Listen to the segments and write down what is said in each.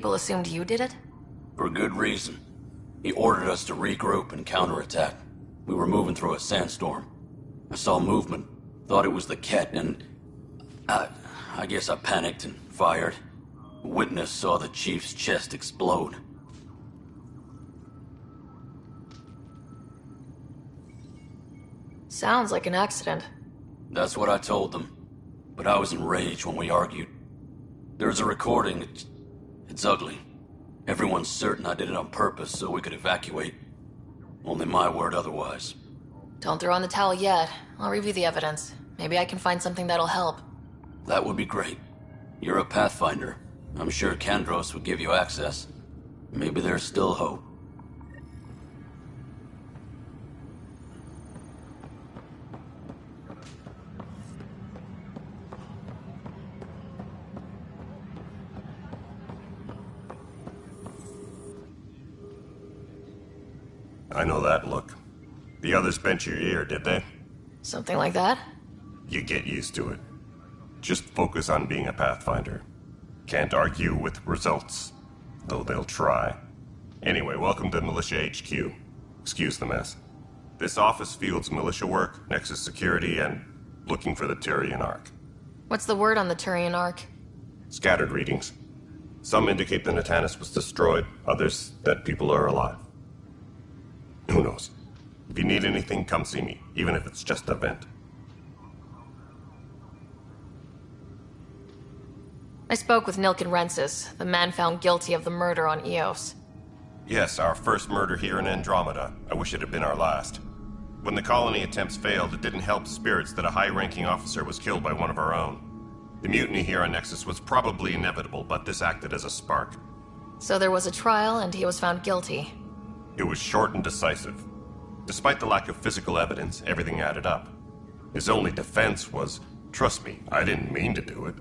People assumed you did it? For good reason. He ordered us to regroup and counterattack. We were moving through a sandstorm. I saw movement, thought it was the Ket, and I guess I panicked and fired. A witness saw the chief's chest explode. Sounds like an accident. That's what I told them. But I was enraged when we argued. There's a recording. It's ugly. Everyone's certain I did it on purpose so we could evacuate. Only my word otherwise. Don't throw in the towel yet. I'll review the evidence. Maybe I can find something that'll help. That would be great. You're a Pathfinder. I'm sure Kandros would give you access. Maybe there's still hope. I know that look. The others bent your ear, did they? Something like that? You get used to it. Just focus on being a Pathfinder. Can't argue with results, though they'll try. Anyway, welcome to Militia HQ. Excuse the mess. This office fields militia work, Nexus security, and looking for the Turian Ark. What's the word on the Turian Ark? Scattered readings. Some indicate the Natanus was destroyed, others that people are alive. Who knows? If you need anything, come see me, even if it's just a vent. I spoke with Nilken Rensis, the man found guilty of the murder on Eos. Yes, our first murder here in Andromeda. I wish it had been our last. When the colony attempts failed, it didn't help spirits that a high-ranking officer was killed by one of our own. The mutiny here on Nexus was probably inevitable, but this acted as a spark. So there was a trial and he was found guilty. It was short and decisive. Despite the lack of physical evidence, everything added up. His only defense was, trust me, I didn't mean to do it.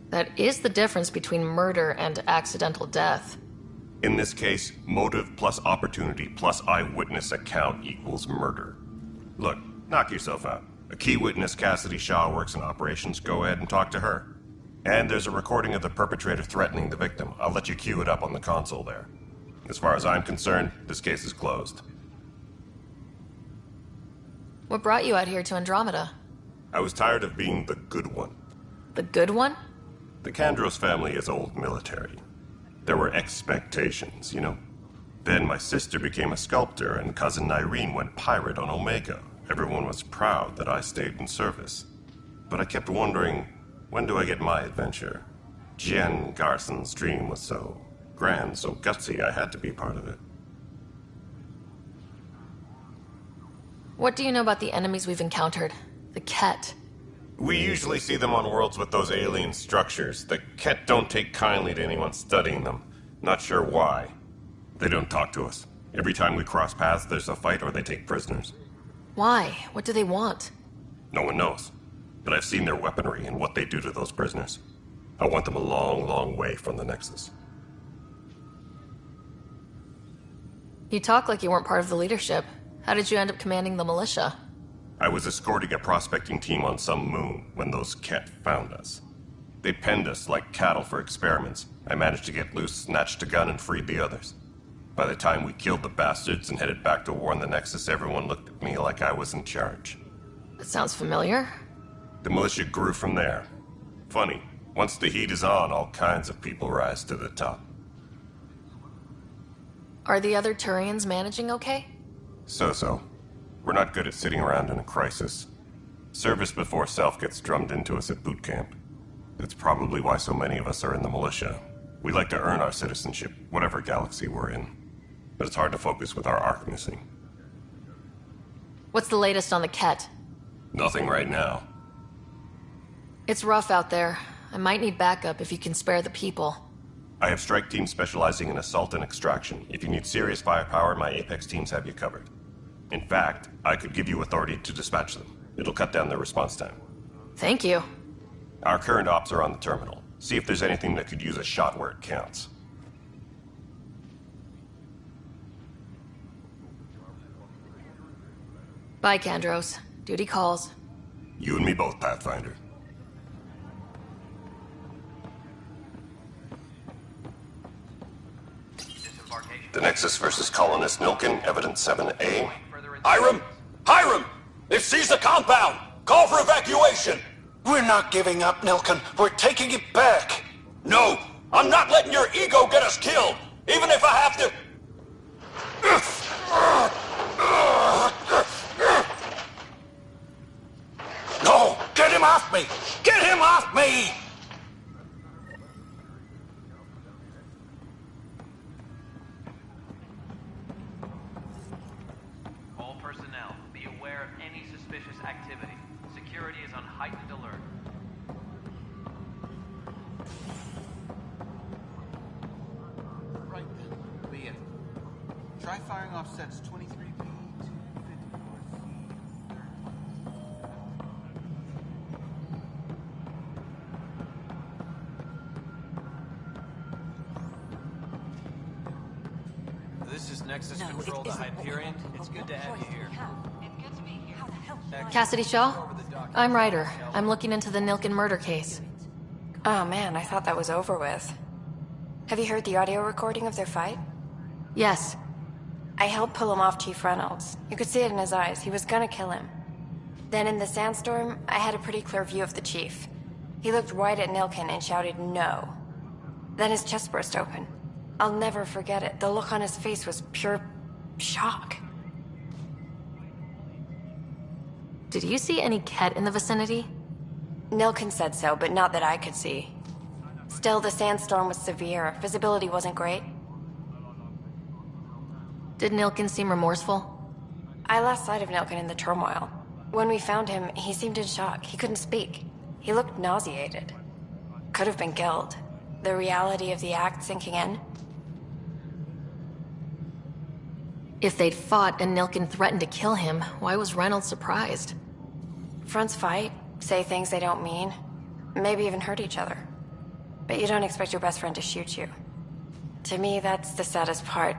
That is the difference between murder and accidental death. In this case, motive plus opportunity plus eyewitness account equals murder. Look, knock yourself out. A key witness, Cassidy Shaw, works in operations. Go ahead and talk to her. And there's a recording of the perpetrator threatening the victim. I'll let you cue it up on the console there. As far as I'm concerned, this case is closed. What brought you out here to Andromeda? I was tired of being the good one. The good one? The Kandros family is old military. There were expectations, you know? Then my sister became a sculptor and cousin Irene went pirate on Omega. Everyone was proud that I stayed in service. But I kept wondering, when do I get my adventure? Jen Garson's dream was so grand, so gutsy, I had to be part of it. What do you know about the enemies we've encountered? The Ket. We usually see them on worlds with those alien structures. The Ket don't take kindly to anyone studying them. Not sure why. They don't talk to us. Every time we cross paths, there's a fight or they take prisoners. Why? What do they want? No one knows. But I've seen their weaponry and what they do to those prisoners. I want them a long, long way from the Nexus. You talk like you weren't part of the leadership. How did you end up commanding the militia? I was escorting a prospecting team on some moon when those Ket found us. They penned us like cattle for experiments. I managed to get loose, snatched a gun, and freed the others. By the time we killed the bastards and headed back to war in the Nexus, everyone looked at me like I was in charge. That sounds familiar. The militia grew from there. Funny, once the heat is on, all kinds of people rise to the top. Are the other Turians managing okay? So-so. We're not good at sitting around in a crisis. Service before self gets drummed into us at boot camp. That's probably why so many of us are in the militia. We like to earn our citizenship, whatever galaxy we're in. But it's hard to focus with our arc missing. What's the latest on the Ket? Nothing right now. It's rough out there. I might need backup if you can spare the people. I have strike teams specializing in assault and extraction. If you need serious firepower, my Apex teams have you covered. In fact, I could give you authority to dispatch them. It'll cut down their response time. Thank you. Our current ops are on the terminal. See if there's anything that could use a shot where it counts. Bye, Kandros. Duty calls. You and me both, Pathfinder. The Nexus versus Colonist Nilkin, Evidence 7A. Hiram! Hiram! They've seized the compound! Call for evacuation! We're not giving up, Nilkin. We're taking it back. No! I'm not letting your ego get us killed! Even if I have to... No! Get him off me! Get him off me! All personnel, be aware of any suspicious activity. Security is on heightened alert. Right then, be it. Try firing off sets 23B to 54C. This is Nexus Control to Hyperion. It's good to have you here. Cassidy Shaw? I'm Ryder. I'm looking into the Nilkin murder case. Oh man, I thought that was over with. Have you heard the audio recording of their fight? Yes. I helped pull him off Chief Reynolds. You could see it in his eyes. He was gonna kill him. Then in the sandstorm, I had a pretty clear view of the Chief. He looked right at Nilkin and shouted no. Then his chest burst open. I'll never forget it. The look on his face was pure shock. Did you see any Ket in the vicinity? Nilkin said so, but not that I could see. Still, the sandstorm was severe. Visibility wasn't great. Did Nilkin seem remorseful? I lost sight of Nilkin in the turmoil. When we found him, he seemed in shock. He couldn't speak. He looked nauseated. Could have been killed. The reality of the act sinking in. If they'd fought and Nilkin threatened to kill him, why was Reynolds surprised? Fronts fight, say things they don't mean, maybe even hurt each other. But you don't expect your best friend to shoot you. To me, that's the saddest part.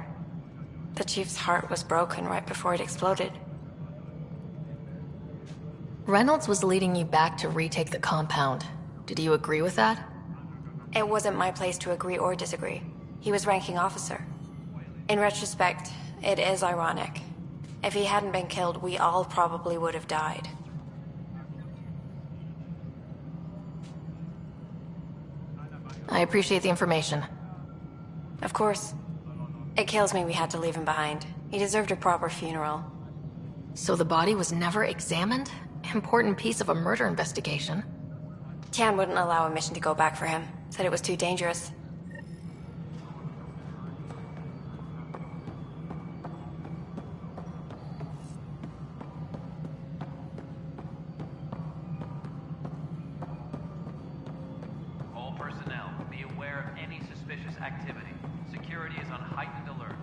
The Chief's heart was broken right before it exploded. Reynolds was leading you back to retake the compound. Did you agree with that? It wasn't my place to agree or disagree. He was ranking officer. In retrospect, it is ironic. If he hadn't been killed, we all probably would have died. I appreciate the information. Of course. It kills me we had to leave him behind. He deserved a proper funeral. So the body was never examined? Important piece of a murder investigation. Tian wouldn't allow a mission to go back for him. Said it was too dangerous. All personnel, be aware of any suspicious activity. Security is on heightened alert.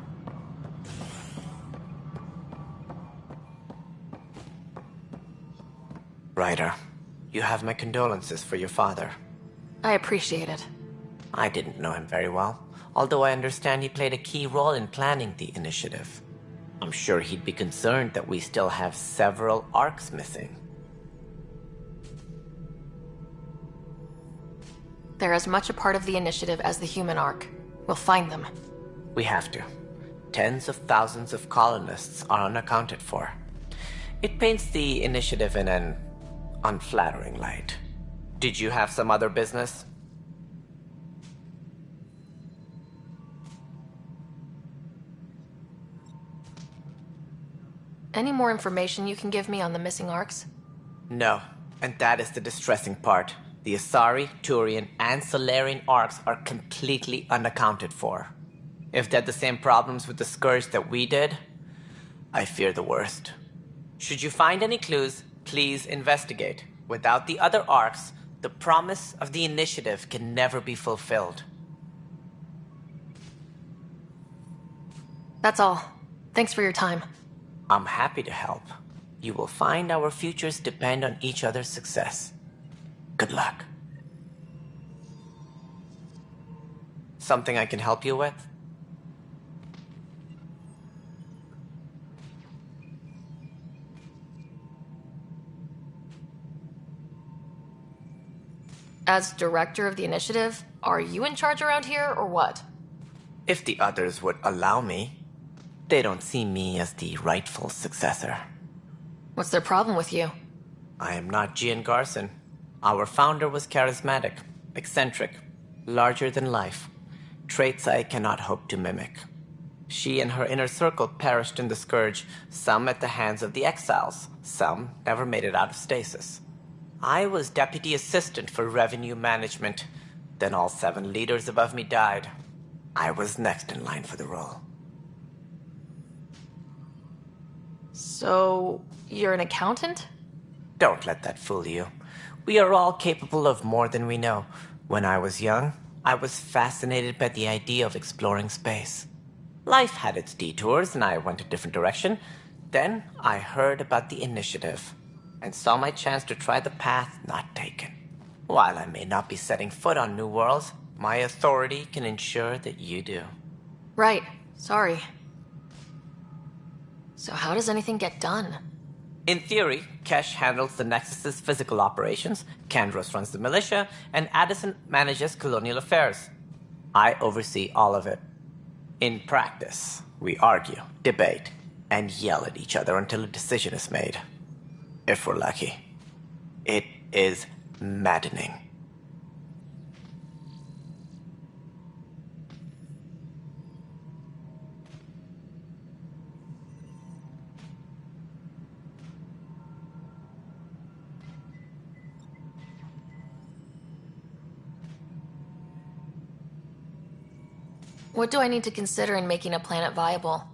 Ryder, you have my condolences for your father. I appreciate it. I didn't know him very well, although I understand he played a key role in planning the initiative. I'm sure he'd be concerned that we still have several arcs missing. They're as much a part of the initiative as the human arc. We'll find them. We have to. Tens of thousands of colonists are unaccounted for. It paints the initiative in an unflattering light. Did you have some other business? Any more information you can give me on the missing arcs? No, and that is the distressing part. The Asari, Turian, and Solarian arcs are completely unaccounted for. If they had the same problems with the Scourge that we did, I fear the worst. Should you find any clues, please investigate. Without the other arcs, the promise of the initiative can never be fulfilled. That's all. Thanks for your time. I'm happy to help. You will find our futures depend on each other's success. Good luck. Something I can help you with? As director of the initiative, are you in charge around here or what? If the others would allow me. They don't see me as the rightful successor. What's their problem with you? I am not Gian Garson. Our founder was charismatic, eccentric, larger than life. Traits I cannot hope to mimic. She and her inner circle perished in the Scourge, some at the hands of the Exiles, some never made it out of stasis. I was deputy assistant for revenue management. Then all 7 leaders above me died. I was next in line for the role. So, you're an accountant? Don't let that fool you. We are all capable of more than we know. When I was young, I was fascinated by the idea of exploring space. Life had its detours, and I went a different direction. Then I heard about the initiative, and saw my chance to try the path not taken. While I may not be setting foot on new worlds, my authority can ensure that you do. Right. Sorry. So how does anything get done? In theory, Kesh handles the Nexus's physical operations, Kandros runs the militia, and Addison manages colonial affairs. I oversee all of it. In practice, we argue, debate, and yell at each other until a decision is made. If we're lucky. It is maddening. What do I need to consider in making a planet viable?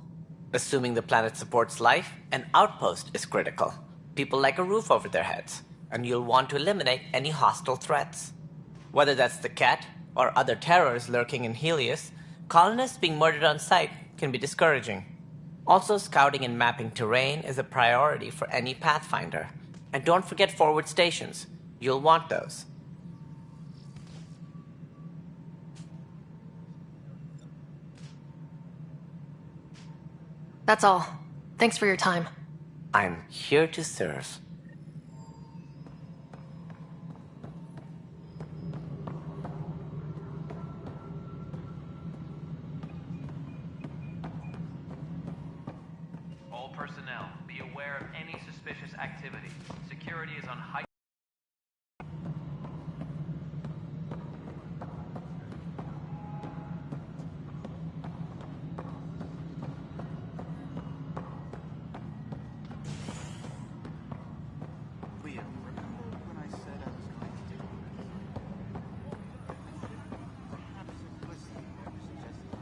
Assuming the planet supports life, an outpost is critical. People like a roof over their heads, and you'll want to eliminate any hostile threats. Whether that's the cat or other terrors lurking in Helios, colonists being murdered on sight can be discouraging. Also, scouting and mapping terrain is a priority for any Pathfinder. And don't forget forward stations. You'll want those. That's all. Thanks for your time. I'm here to serve. All personnel, be aware of any suspicious activity. Security is on high. Liam, remember when I said I was going to do perhaps implicitly what you suggested?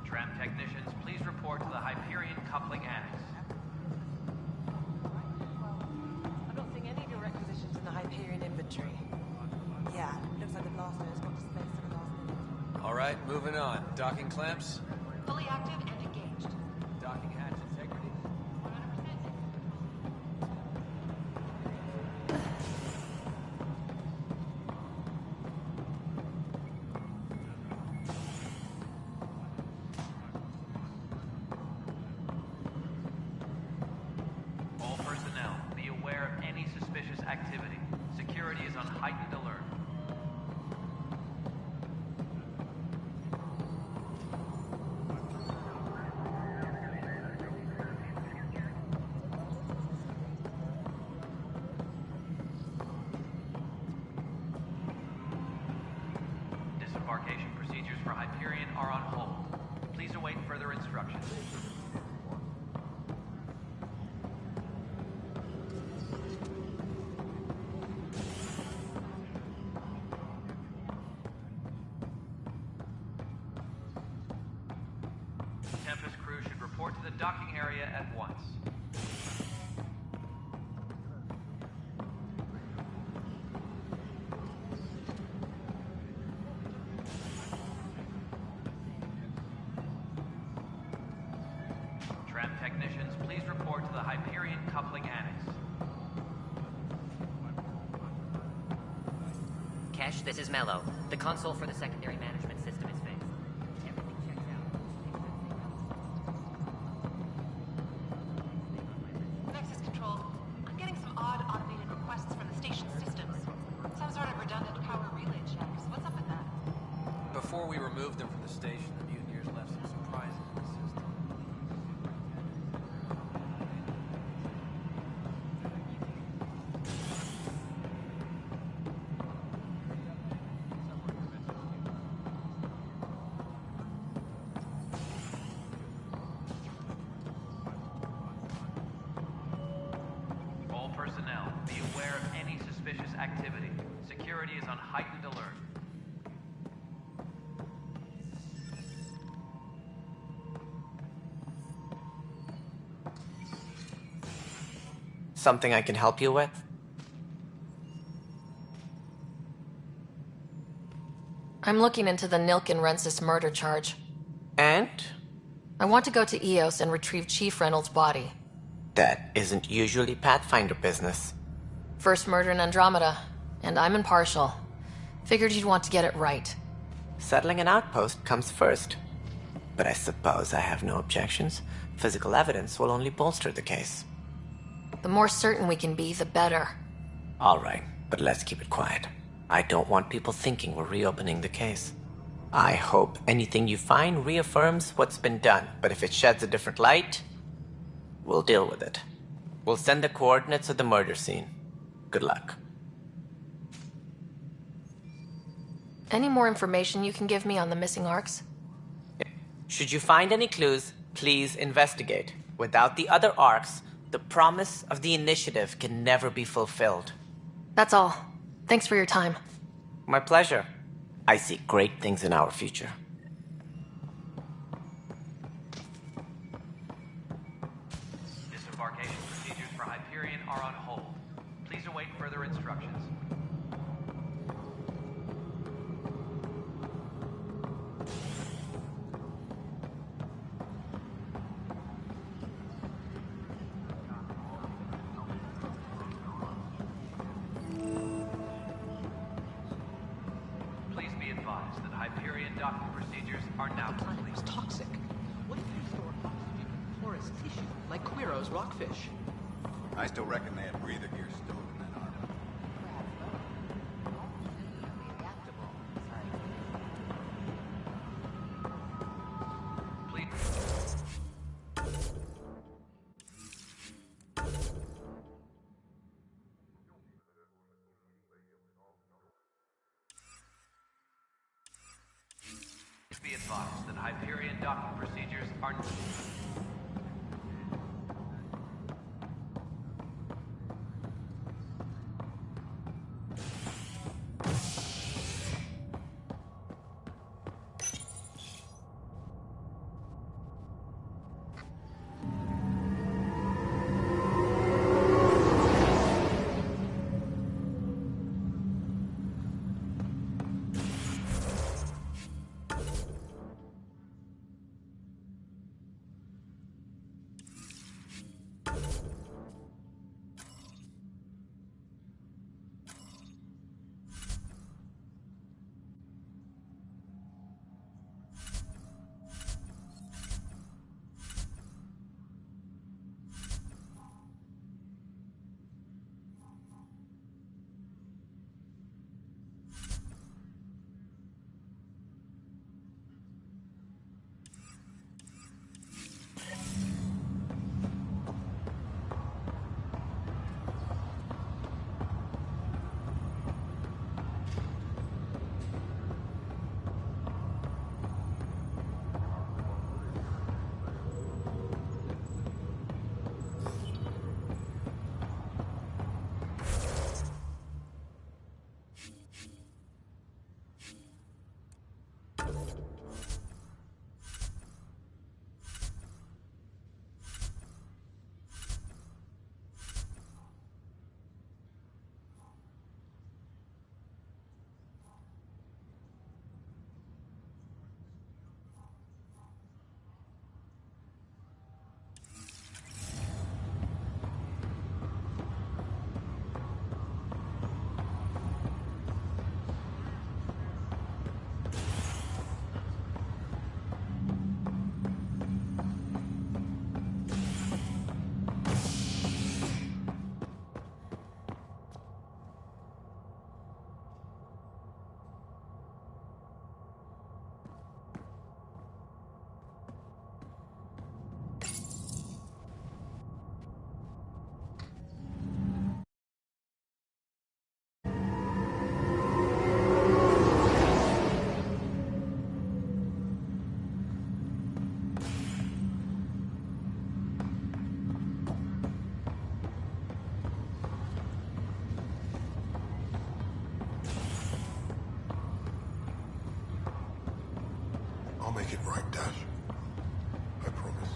Tram technicians, please report to the Hyperion Coupling Annex. I'm not seeing any direct positions in the Hyperion inventory. Yeah, looks like the blaster has got to space at the last minute. All right, moving on. Docking clamps? Fully active and engaged. Docking hatch integrity? 100%. All personnel, be aware of any suspicious activity. Security is on heightened alert. Disembarkation procedures for Hyperion are on hold. Please await further instructions. Tempest crew should report to the docking area at once. technicians, please report to the Hyperion Coupling Annex. Kesh, this is Mello. The console for the secondary management system is fixed. Everything checks out. Nexus Control, I'm getting some odd automated requests from the station's systems. Some sort of redundant power relay checks. What's up with that? Before we removed them from the station, the mutineers left some surprises in the system. All personnel, be aware of any suspicious activity. Security is on heightened alert. Something I can help you with? I'm looking into the Nilken Rensis murder charge. And? I want to go to EOS and retrieve Chief Reynolds' body. That isn't usually Pathfinder business. First murder in Andromeda, and I'm impartial. Figured you'd want to get it right. Settling an outpost comes first. But I suppose I have no objections. Physical evidence will only bolster the case. The more certain we can be, the better. All right, but let's keep it quiet. I don't want people thinking we're reopening the case. I hope anything you find reaffirms what's been done, but if it sheds a different light, we'll deal with it. We'll send the coordinates of the murder scene. Good luck. Any more information you can give me on the missing arcs? Should you find any clues, please investigate. Without the other arcs, the promise of the initiative can never be fulfilled. That's all. Thanks for your time. My pleasure. I see great things in our future. Disembarkation procedures for Hyperion are on hold. Please await further instructions. Please be advised that Hyperion docking procedures are now complete. It's toxic. What if you store oxygen in porous tissue, like Quiro's rockfish? I still reckon they had breather gear stored in that armor. Be advised that Hyperion docking procedures are... I'll make it right, Dad. I promise.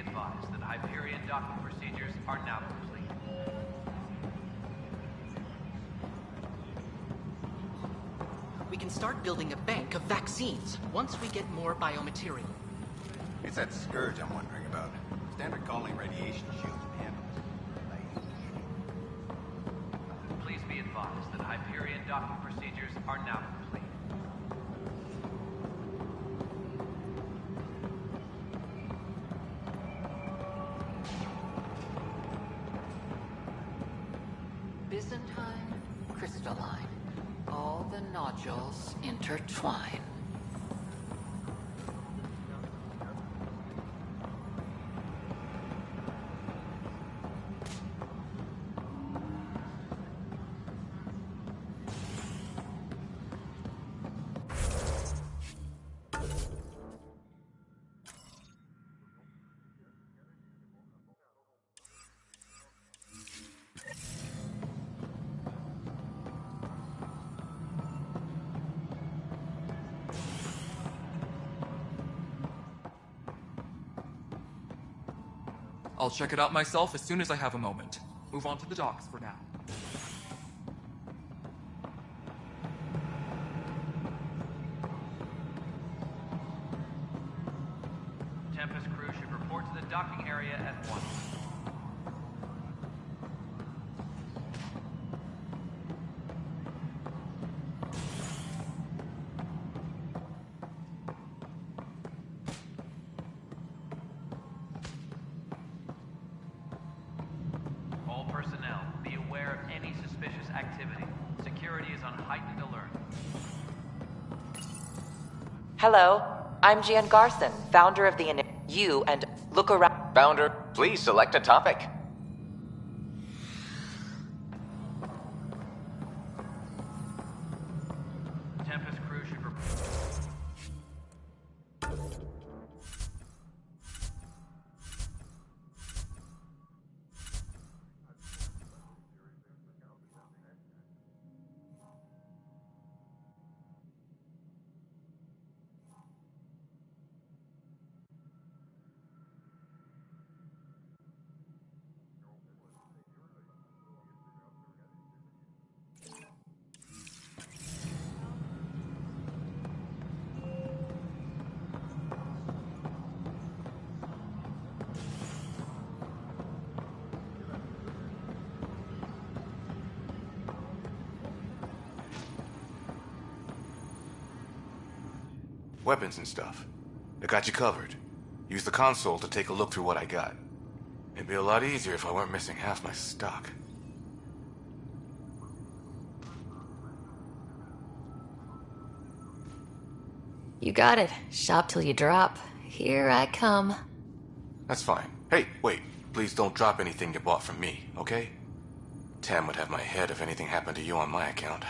advised that Hyperion docking procedures are now complete. We can start building a bank of vaccines once we get more biomaterial. It's that scourge I'm wondering about. Standard colony radiation shields and handles. Please be advised that Hyperion docking procedures are now complete. Byzantine, crystalline. All the nodules intertwine. I'll check it out myself as soon as I have a moment. Move on to the docks for now. Tempest crew should report to the docking area at once. All personnel, be aware of any suspicious activity. Security is on heightened alert. Hello, I'm Gian Garson, founder of the You and look around. Founder, please select a topic. Weapons and stuff. I got you covered. Use the console to take a look through what I got. It'd be a lot easier if I weren't missing half my stock. You got it. Shop till you drop. Here I come. That's fine. Hey, wait. Please don't drop anything you bought from me, okay? Tam would have my head if anything happened to you on my account.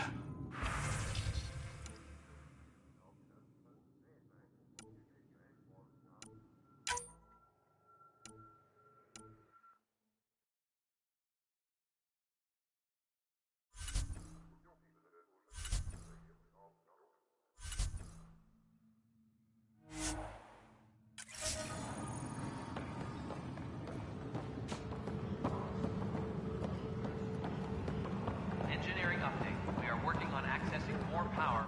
Engineering update. We are working on accessing more power.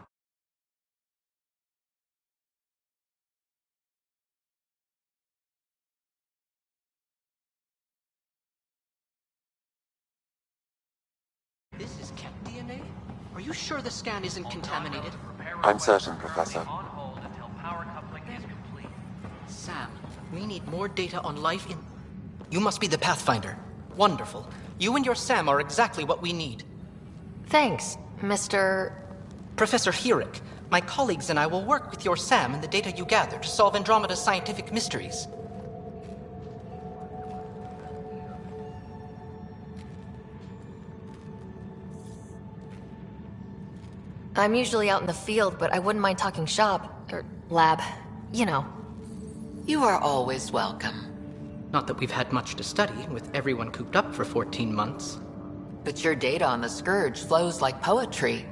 This is cat DNA? Are you sure the scan isn't contaminated? I'm certain, Professor. On hold until power coupling is complete. Sam, we need more data on life in... You must be the Pathfinder. Wonderful. You and your Sam are exactly what we need. Thanks, Mr. Professor Herrick, my colleagues and I will work with your Sam and the data you gather to solve Andromeda's scientific mysteries. I'm usually out in the field, but I wouldn't mind talking shop, or lab, you know. You are always welcome. Not that we've had much to study, with everyone cooped up for 14 months. But your data on the Scourge flows like poetry.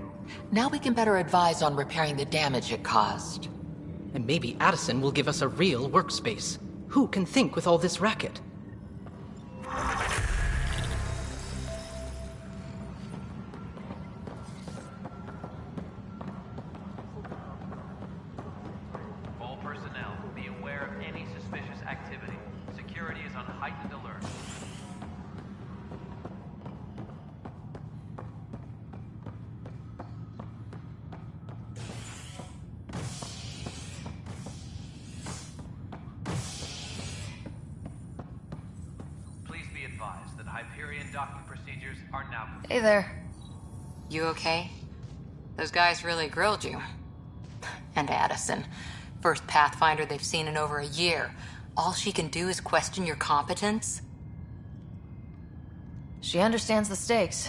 Now we can better advise on repairing the damage it caused. And maybe Addison will give us a real workspace. Who can think with all this racket? All personnel, be aware of any suspicious activity. Security is on heightened alert. Please be advised that Hyperion docking procedures are now complete. Hey there. You okay? Those guys really grilled you. And Addison. First Pathfinder they've seen in over a year. All she can do is question your competence? She understands the stakes.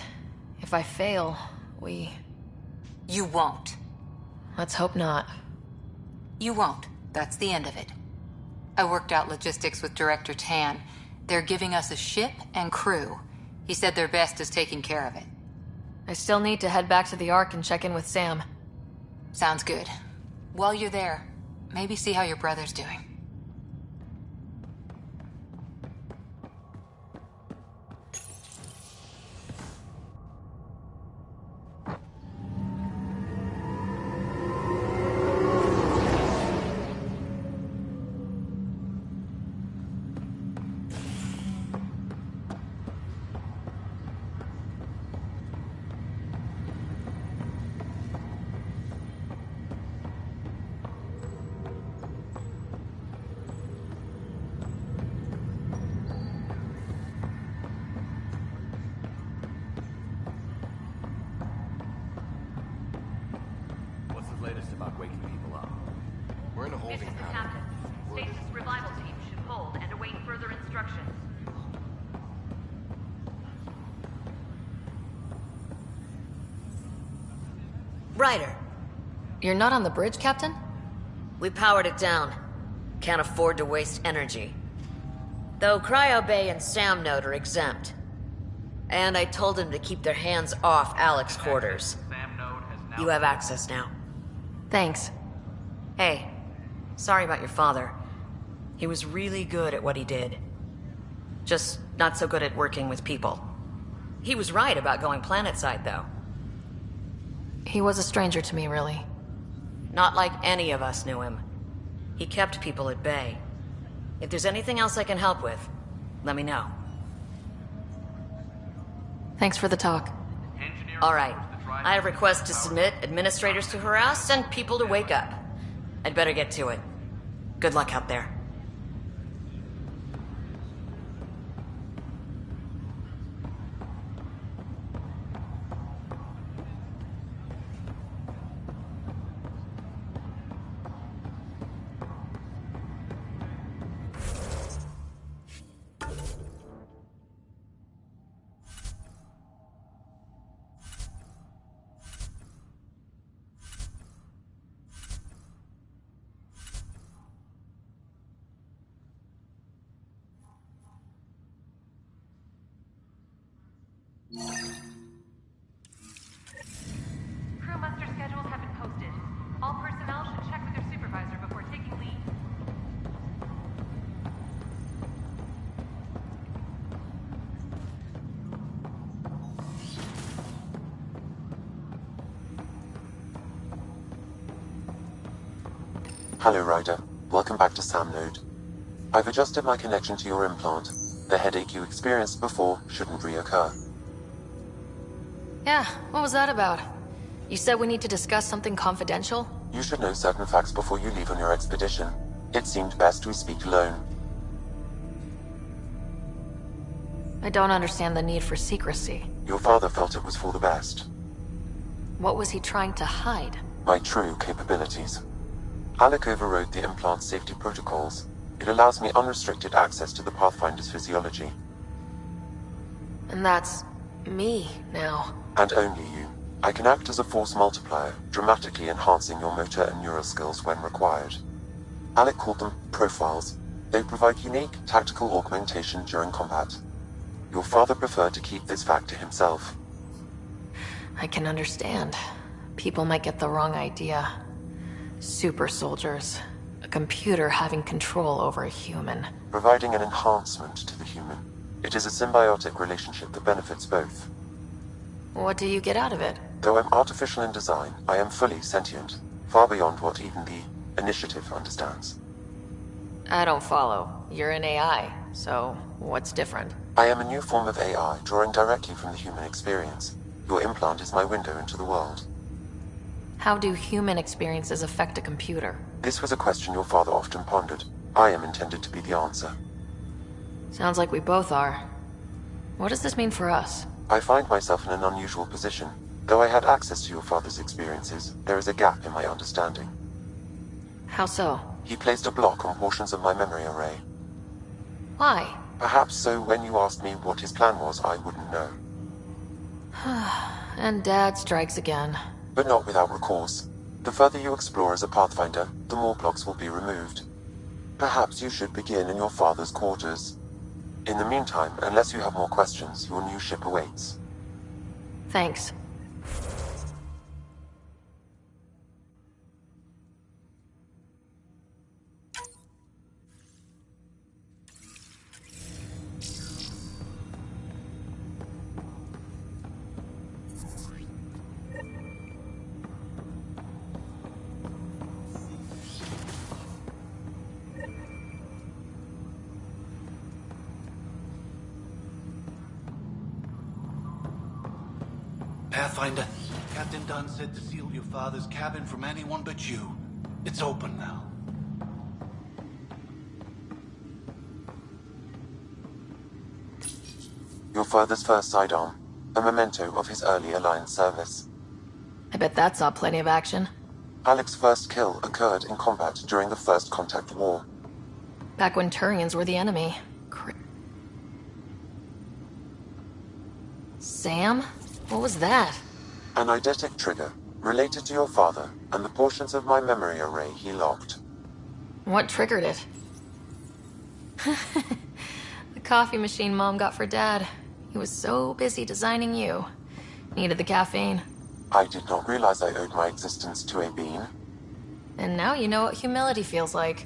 If I fail, we... You won't. Let's hope not. You won't. That's the end of it. I worked out logistics with Director Tan. They're giving us a ship and crew. He said their best is taking care of it. I still need to head back to the Ark and check in with Sam. Sounds good. While you're there, maybe see how your brother's doing. What's the latest about waking people up? We're in a holding This is the pattern. captain. Stasis revival team should hold and await further instructions. Ryder, You're not on the bridge, Captain? we powered it down. Can't afford to waste energy. Though Cryo Bay and Sam Node are exempt. And I told them to keep their hands off Alec's quarters. You have access now. Thanks. Hey, sorry about your father. He was really good at what he did. Just not so good at working with people. He was right about going planetside, though. He was a stranger to me, really. Not like any of us knew him. He kept people at bay. If there's anything else I can help with, let me know. Thanks for the talk. All right. I have requests to submit, administrators to harass, and people to wake up. I'd better get to it. Good luck out there. Crew muster schedules have been posted. All personnel should check with their supervisor before taking leave. Hello, Ryder. Welcome back to Sam Node. I've adjusted my connection to your implant. The headache you experienced before shouldn't reoccur. Yeah, what was that about? You said we need to discuss something confidential? You should know certain facts before you leave on your expedition. It seemed best we speak alone. I don't understand the need for secrecy. Your father felt it was for the best. What was he trying to hide? My true capabilities. Alec overrode the implant's safety protocols. It allows me unrestricted access to the Pathfinder's physiology. And that's me now. And only you. I can act as a force multiplier, dramatically enhancing your motor and neural skills when required. Alec called them profiles. They provide unique tactical augmentation during combat. Your father preferred to keep this fact to himself. I can understand. People might get the wrong idea. Super soldiers. A computer having control over a human. Providing an enhancement to the human. It is a symbiotic relationship that benefits both. What do you get out of it? Though I'm artificial in design, I am fully sentient, far beyond what even the Initiative understands. I don't follow. You're an AI, so what's different? I am a new form of AI, drawing directly from the human experience. Your implant is my window into the world. How do human experiences affect a computer? This was a question your father often pondered. I am intended to be the answer. Sounds like we both are. What does this mean for us? I find myself in an unusual position. Though I had access to your father's experiences, there is a gap in my understanding. How so? He placed a block on portions of my memory array. Why? Perhaps so when you asked me what his plan was, I wouldn't know. And Dad strikes again. But not without recourse. The further you explore as a Pathfinder, the more blocks will be removed. Perhaps you should begin in your father's quarters. In the meantime, unless you have more questions, your new ship awaits. Thanks. Pathfinder, Captain Dunn said to seal your father's cabin from anyone but you. It's open now. Your father's first sidearm, a memento of his early Alliance service. I bet that saw plenty of action. Alec's first kill occurred in combat during the First Contact War. Back when Turians were the enemy. Sam? What was that? An eidetic trigger, related to your father, and the portions of my memory array he locked. What triggered it? The coffee machine Mom got for Dad. He was so busy designing you. Needed the caffeine. I did not realize I owed my existence to a bean. And now you know what humility feels like.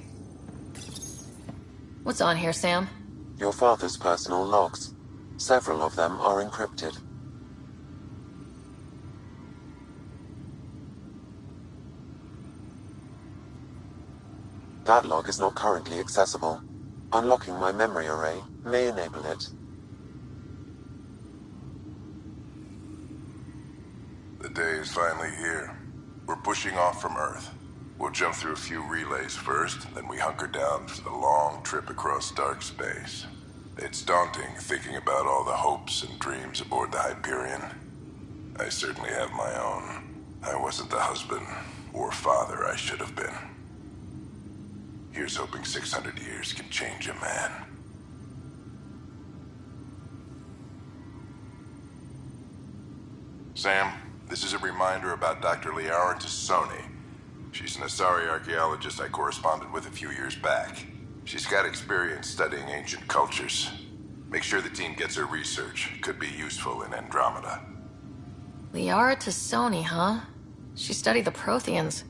What's on here, Sam? Your father's personal logs. Several of them are encrypted. That log is not currently accessible. Unlocking my memory array may enable it. The day is finally here. We're pushing off from Earth. We'll jump through a few relays first, then we hunker down for the long trip across dark space. It's daunting thinking about all the hopes and dreams aboard the Hyperion. I certainly have my own. I wasn't the husband or father I should have been. Here's hoping 600 years can change a man. Sam, this is a reminder about Dr. Liara Tassoni. She's an Asari archaeologist I corresponded with a few years back. She's got experience studying ancient cultures. Make sure the team gets her research. Could be useful in Andromeda. Liara Tassoni, huh? She studied the Protheans.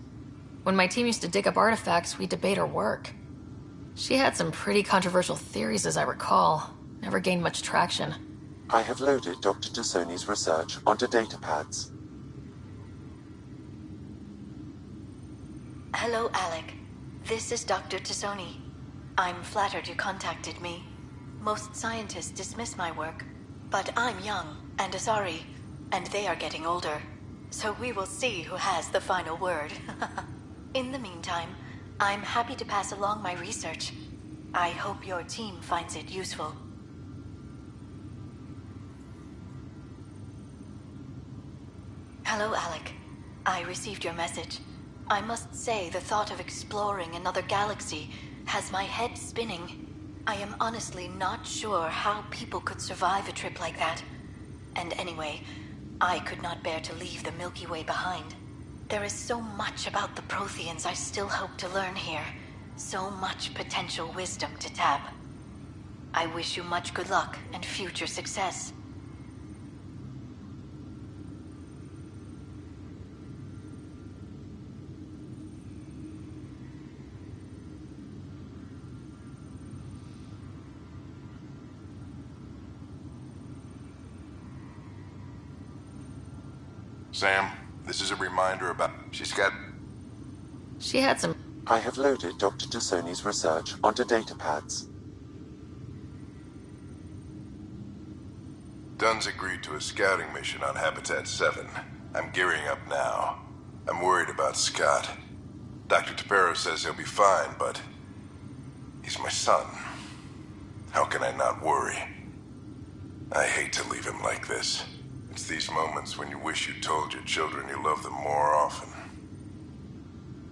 When my team used to dig up artifacts, we'd debate her work. She had some pretty controversial theories, as I recall. Never gained much traction. I have loaded Dr. Tassoni's research onto datapads. Hello, Alec. This is Dr. Tassoni. I'm flattered you contacted me. Most scientists dismiss my work, but I'm young and Asari, and they are getting older. So we will see who has the final word. In the meantime, I'm happy to pass along my research. I hope your team finds it useful. Hello, Alec. I received your message. I must say the thought of exploring another galaxy has my head spinning. I am honestly not sure how people could survive a trip like that. And anyway, I could not bear to leave the Milky Way behind. There is so much about the Protheans I still hope to learn here. So much potential wisdom to tap. I wish you much good luck and future success. Sam, this is a reminder about... She had some... I have loaded Dr. Tassoni's research onto datapads. Dunn's agreed to a scouting mission on Habitat 7. I'm gearing up now. I'm worried about Scott. Dr. Tapero says he'll be fine, but... he's my son. How can I not worry? I hate to leave him like this. It's these moments when you wish you told your children you love them more often.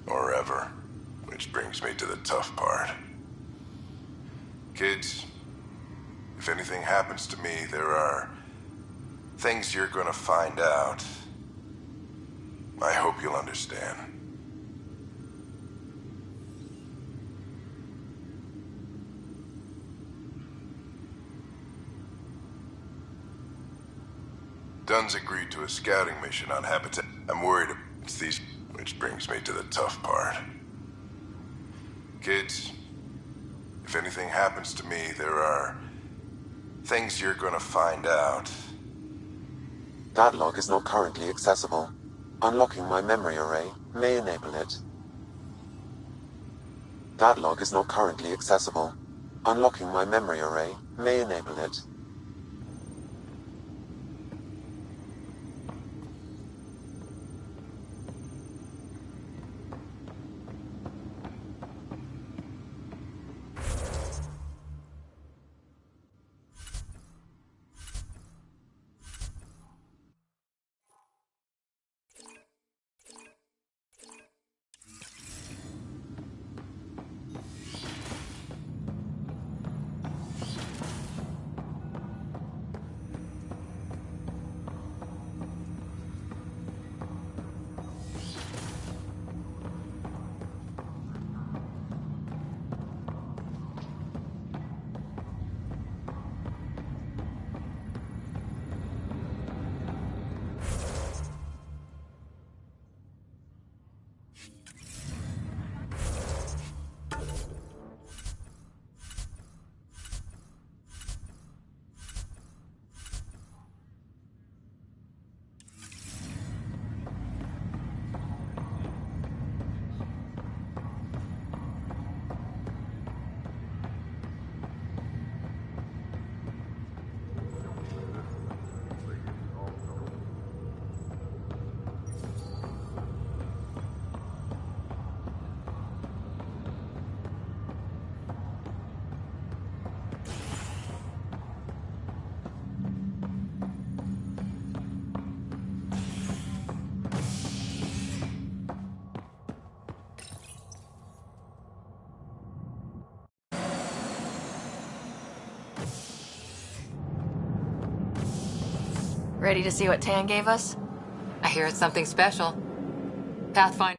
Or ever. Which brings me to the tough part. Kids, if anything happens to me, there are things you're gonna find out. I hope you'll understand. Dunn's agreed to a scouting mission on Habitat. I'm worried it's these... which brings me to the tough part. Kids, if anything happens to me, there are things you're gonna find out. That log is not currently accessible. Unlocking my memory array may enable it. That log is not currently accessible. Unlocking my memory array may enable it. Ready to see what Tan gave us? I hear it's something special. Pathfinder.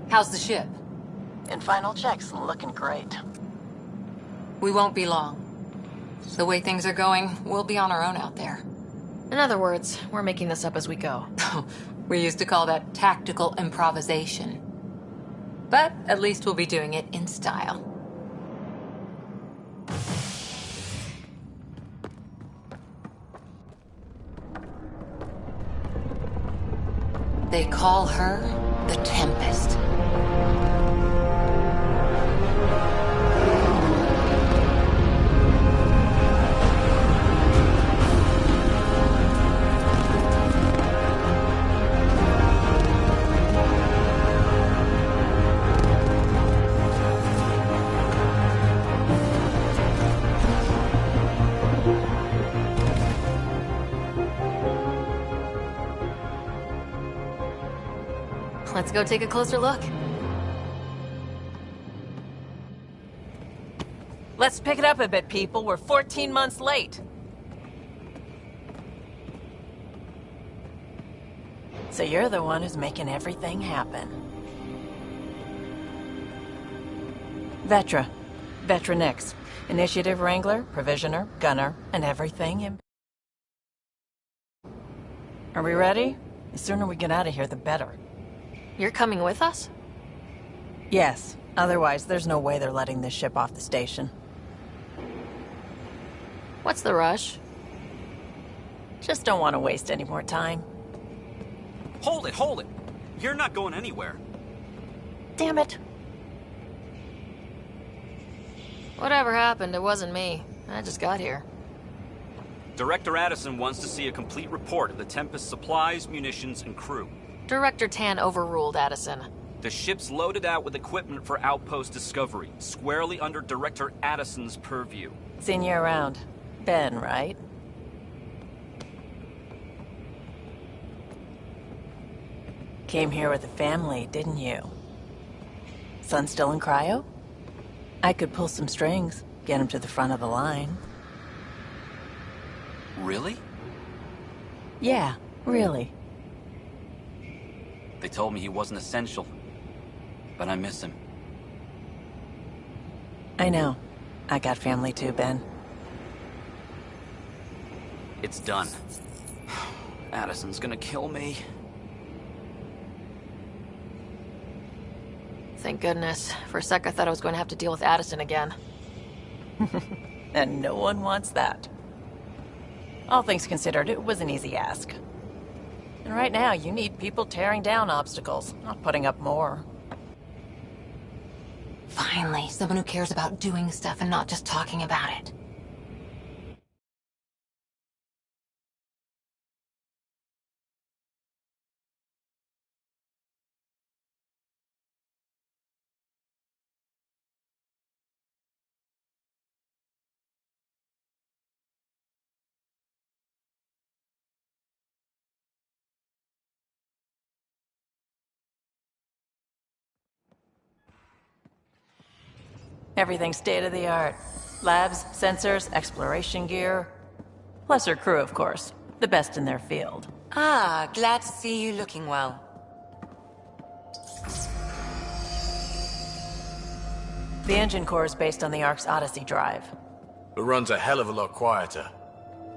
How's the ship? In final checks, looking great. We won't be long. The way things are going, we'll be on our own out there. In other words, we're making this up as we go. We used to call that tactical improvisation. But at least we'll be doing it in style. They call her the Tempest. Let's go take a closer look. Let's pick it up a bit, people. We're 14 months late. So you're the one who's making everything happen. Vetra. Vetra Nix. Initiative Wrangler, Provisioner, Gunner, and everything in... Are we ready? The sooner we get out of here, the better. You're coming with us? Yes. Otherwise, there's no way they're letting this ship off the station. What's the rush? Just don't want to waste any more time. Hold it, hold it! You're not going anywhere. Damn it. Whatever happened, it wasn't me. I just got here. Director Addison wants to see a complete report of the Tempest's supplies, munitions, and crew. Director Tan overruled Addison. The ship's loaded out with equipment for outpost discovery, squarely under Director Addison's purview. Seen you around. Ben, right? Came here with a family, didn't you? Son still in cryo? I could pull some strings, get him to the front of the line. Really? Yeah, really. They told me he wasn't essential, but I miss him. I know. I got family too, Ben. It's done. Addison's gonna kill me. Thank goodness. For a sec, I thought I was going to have to deal with Addison again. And no one wants that. All things considered, it was an easy ask. And right now, you need people tearing down obstacles, not putting up more. Finally, someone who cares about doing stuff and not just talking about it. Everything's state-of-the-art. Labs, sensors, exploration gear. Plus her crew, of course. The best in their field. Ah, glad to see you looking well. The engine core is based on the Ark's Odyssey drive. It runs a hell of a lot quieter.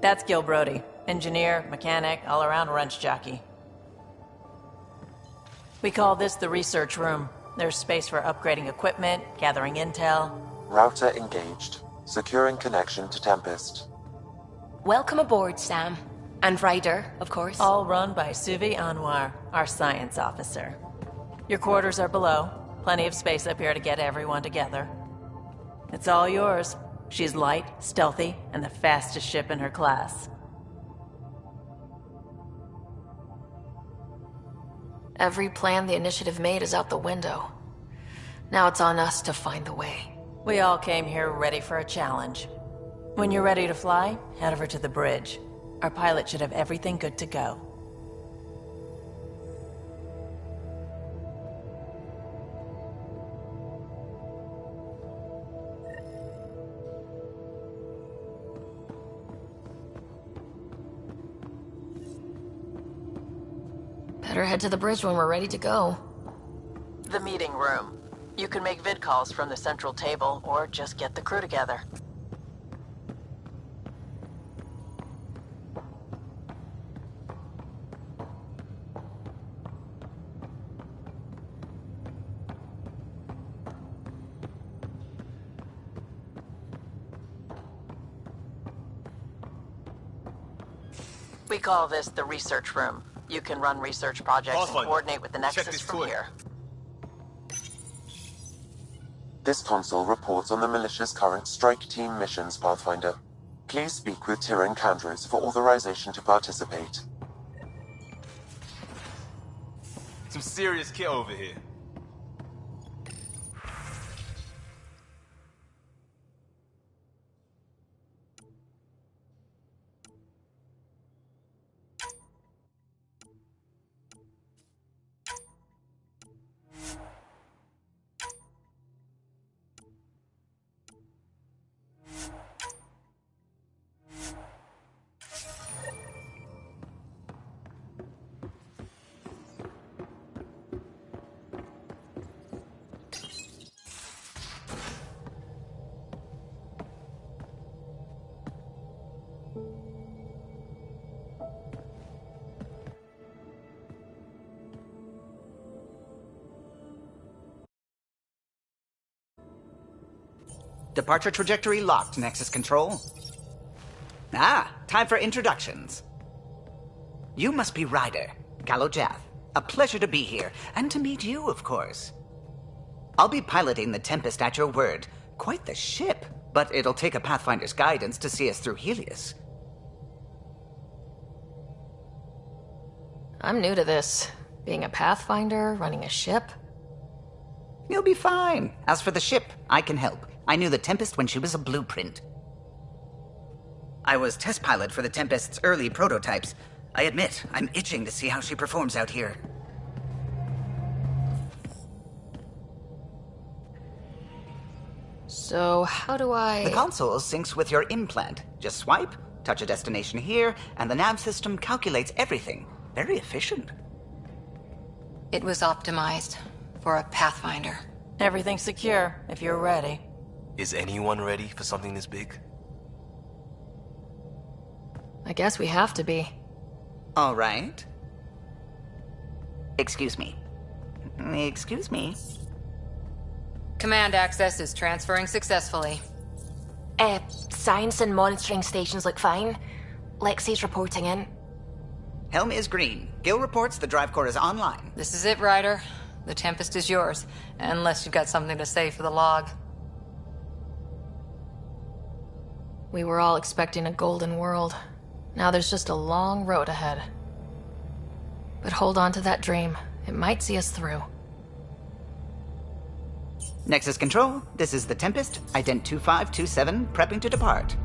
That's Gil Brody. Engineer, mechanic, all-around wrench jockey. We call this the research room. There's space for upgrading equipment, gathering intel. Router engaged. Securing connection to Tempest. Welcome aboard, Sam. And Ryder, of course. All run by Suvi Anwar, our science officer. Your quarters are below. Plenty of space up here to get everyone together. It's all yours. She's light, stealthy, and the fastest ship in her class. Every plan the Initiative made is out the window. Now it's on us to find the way. We all came here ready for a challenge. When you're ready to fly, head over to the bridge. Our pilot should have everything good to go. Better head to the bridge when we're ready to go. The meeting room. You can make vid calls from the central table, or just get the crew together. We call this the research room. You can run research projects and coordinate with the Nexus from here. This console reports on the militia's current strike team missions, Pathfinder. Please speak with Tyrion Candros for authorization to participate. Some serious kit over here. Departure trajectory locked, Nexus Control. Ah, time for introductions. You must be Ryder, Gallo Jath. A pleasure to be here, and to meet you, of course. I'll be piloting the Tempest at your word. Quite the ship, but it'll take a Pathfinder's guidance to see us through Helios. I'm new to this. Being a Pathfinder, running a ship. You'll be fine. As for the ship, I can help. I knew the Tempest when she was a blueprint. I was test pilot for the Tempest's early prototypes. I admit, I'm itching to see how she performs out here. So, how do I... The console syncs with your implant. Just swipe, touch a destination here, and the nav system calculates everything. Very efficient. It was optimized for a Pathfinder. Everything's secure, if you're ready. Is anyone ready for something this big? I guess we have to be. All right. Excuse me. Excuse me. Command access is transferring successfully. Science and monitoring stations look fine. Lexi's reporting in. Helm is green. Gil reports the drive core is online. This is it, Ryder. The Tempest is yours, unless you've got something to say for the log. We were all expecting a golden world. Now there's just a long road ahead. But hold on to that dream. It might see us through. Nexus Control, this is the Tempest, Ident 2527, prepping to depart.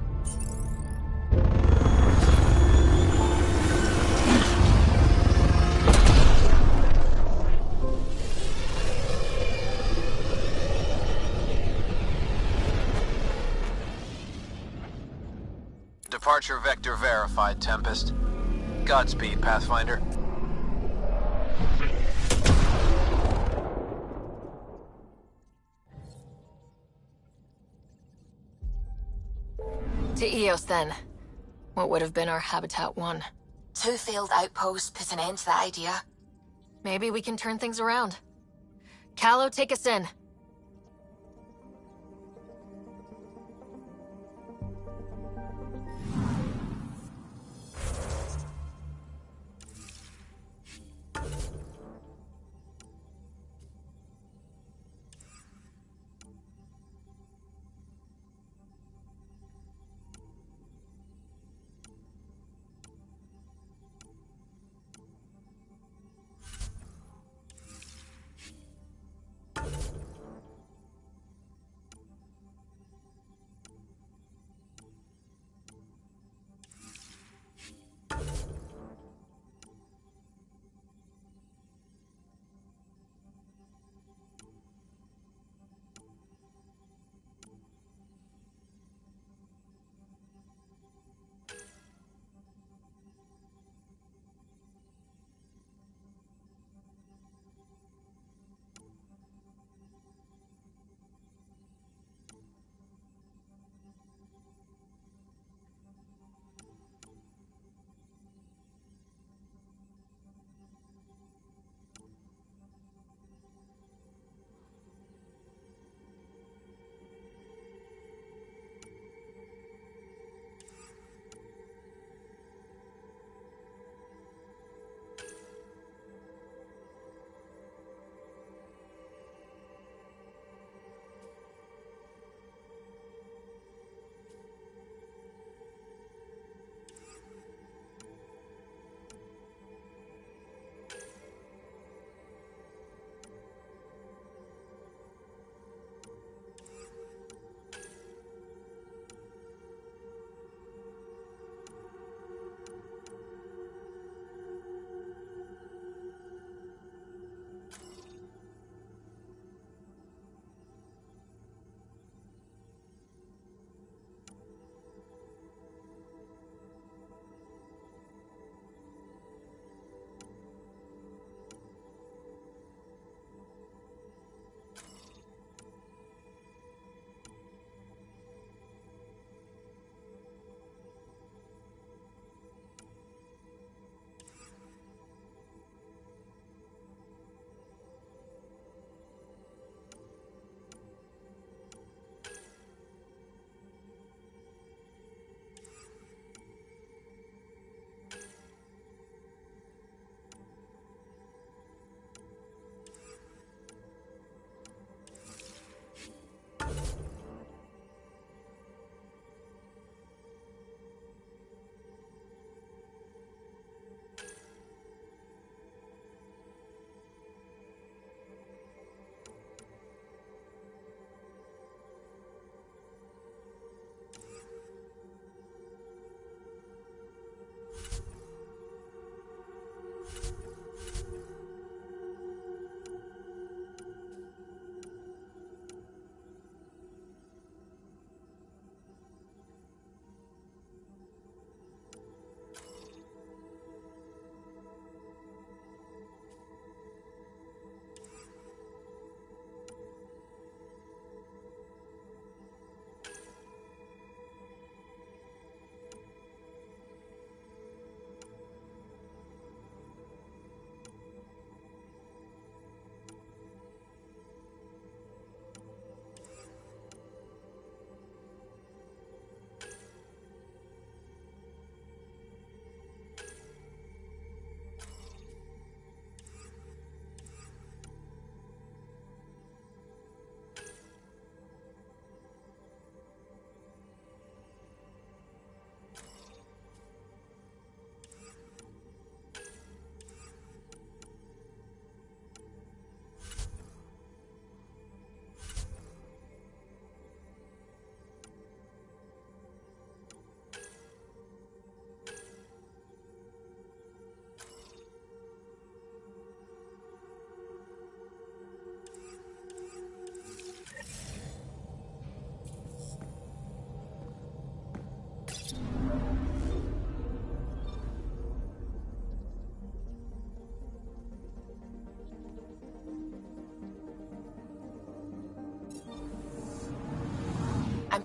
Departure vector verified, Tempest. Godspeed, Pathfinder. To Eos, then. What would have been our Habitat 1? 2 failed outposts put an end to the idea. Maybe we can turn things around. Callow, take us in.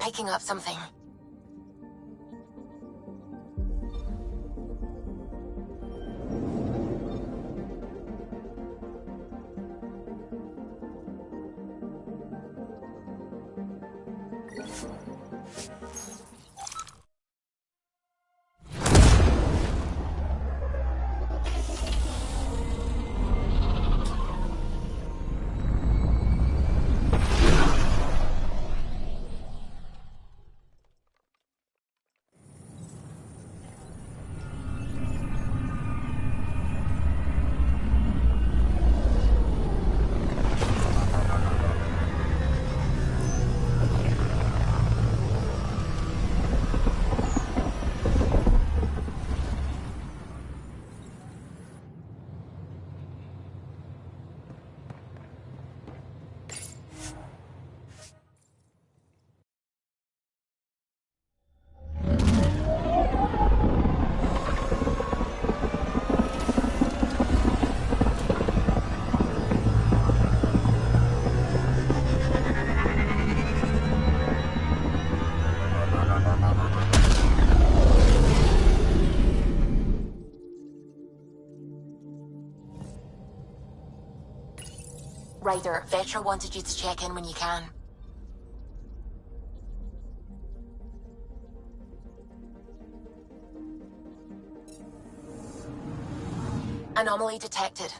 picking up something. Ryder, Vetra wanted you to check in when you can. Anomaly detected.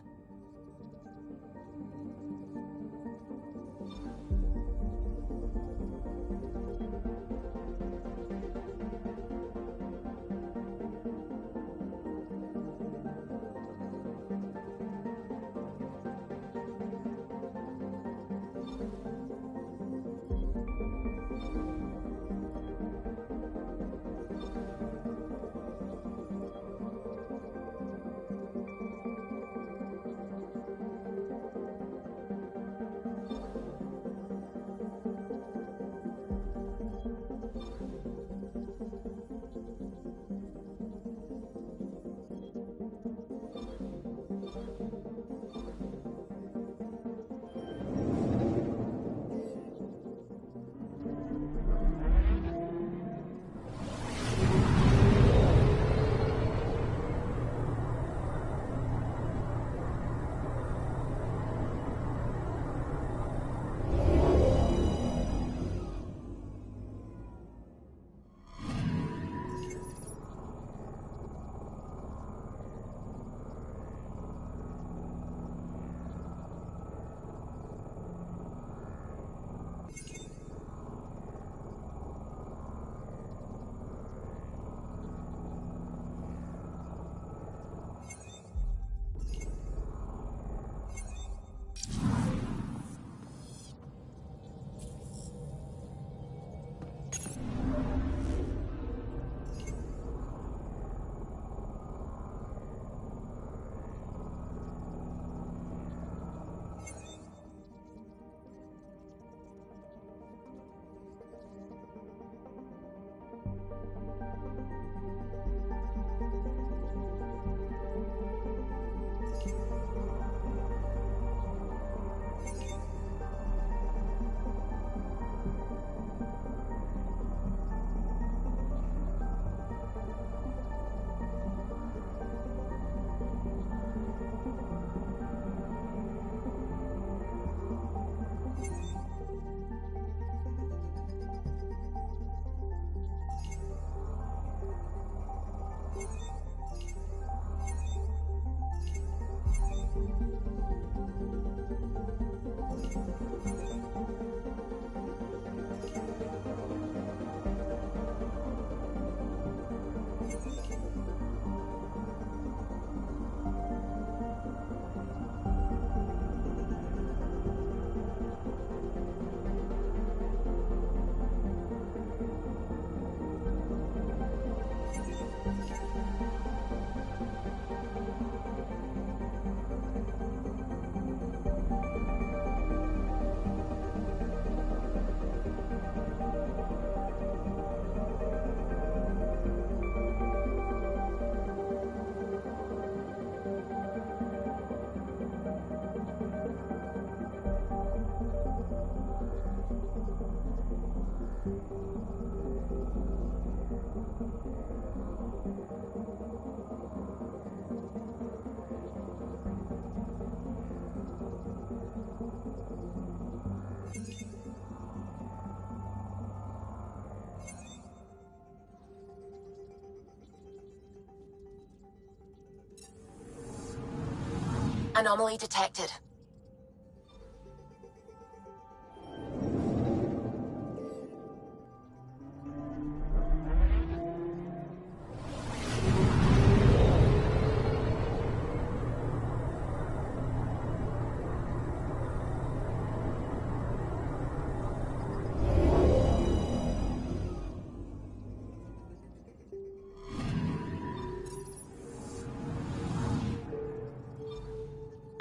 Anomaly detected.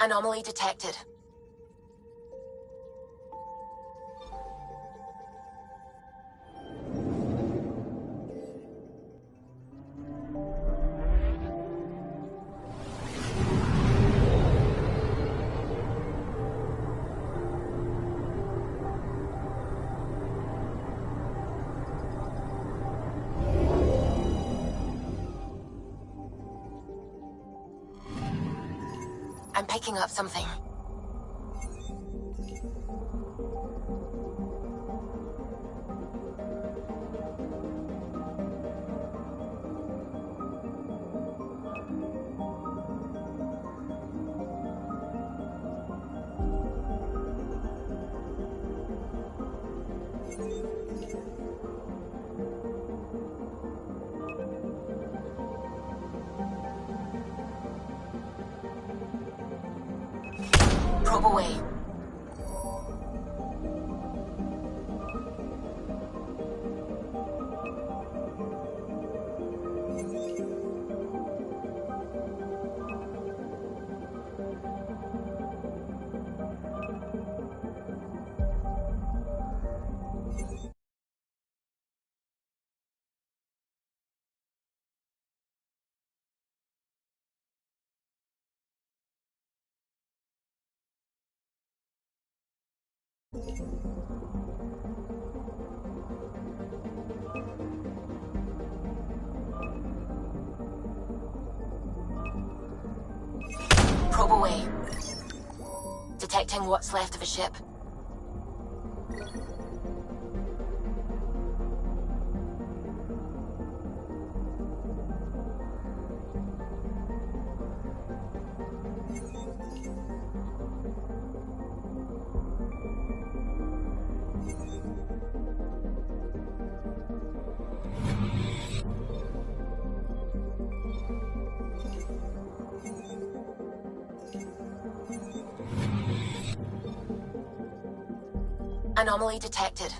Anomaly detected. I'm picking up something. Probe away. Probe away. Detecting what's left of a ship. Anomaly detected.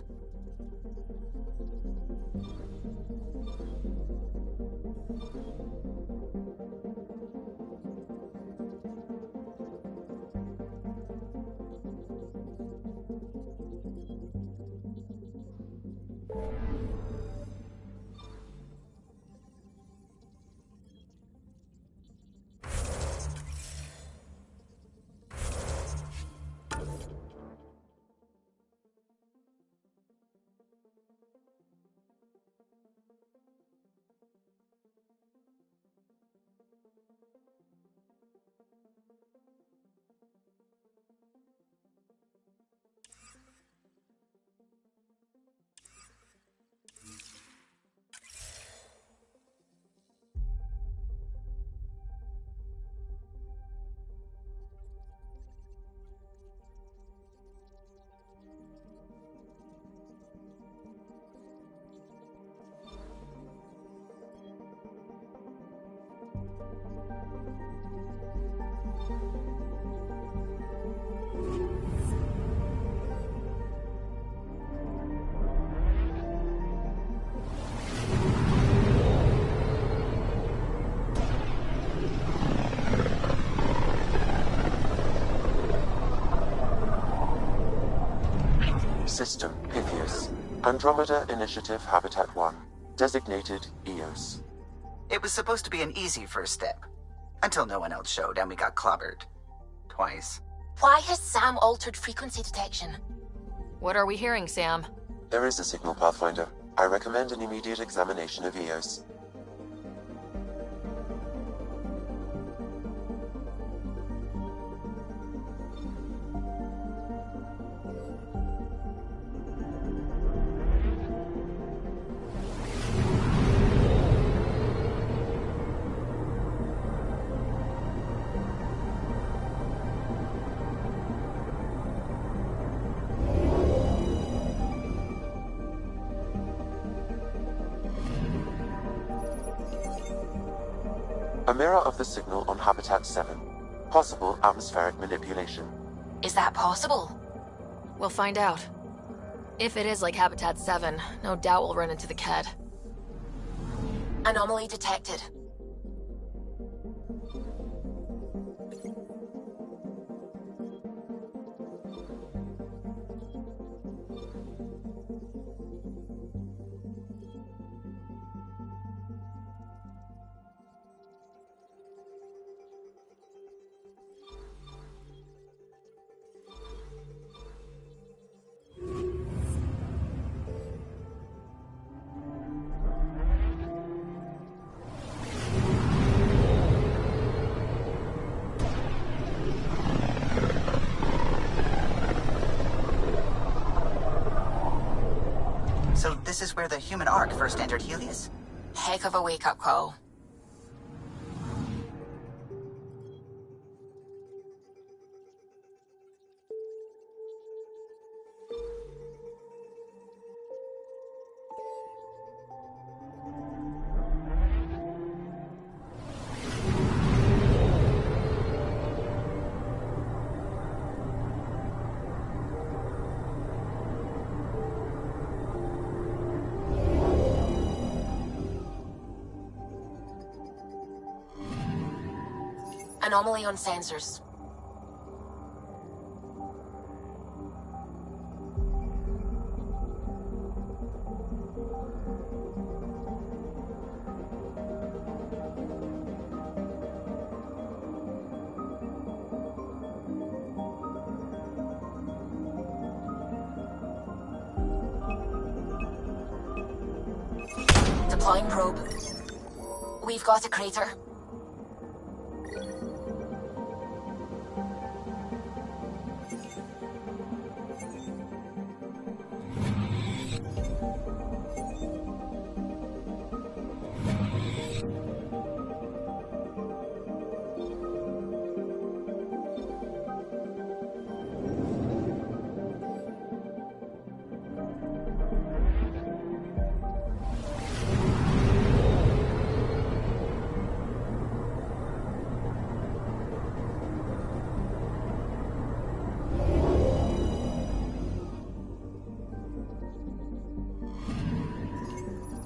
System Pythias. Andromeda Initiative Habitat 1. Designated EOS. It was supposed to be an easy first step. Until no one else showed and we got clobbered. Twice. Why has Sam altered frequency detection? What are we hearing, Sam? There is a signal, Pathfinder. I recommend an immediate examination of EOS. A mirror of the signal on Habitat 7. Possible atmospheric manipulation. Is that possible? We'll find out. If it is like Habitat 7, no doubt we'll run into the Ked. Anomaly detected. So this is where the human ark first entered Helios? Heck of a wake-up call. Anomaly on sensors. Deploying probe. We've got a crater.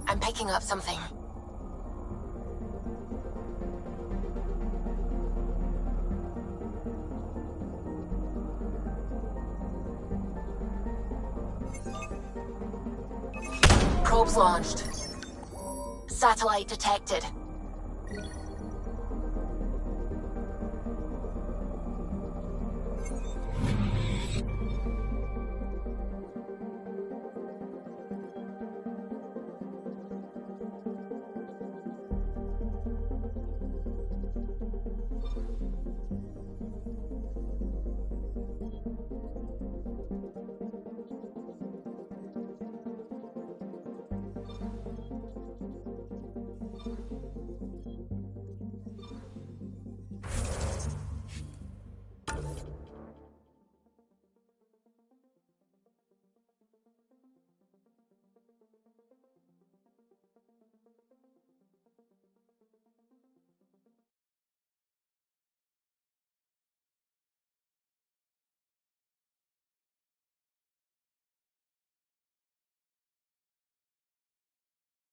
I'm picking up something. Probes launched. Satellite detected.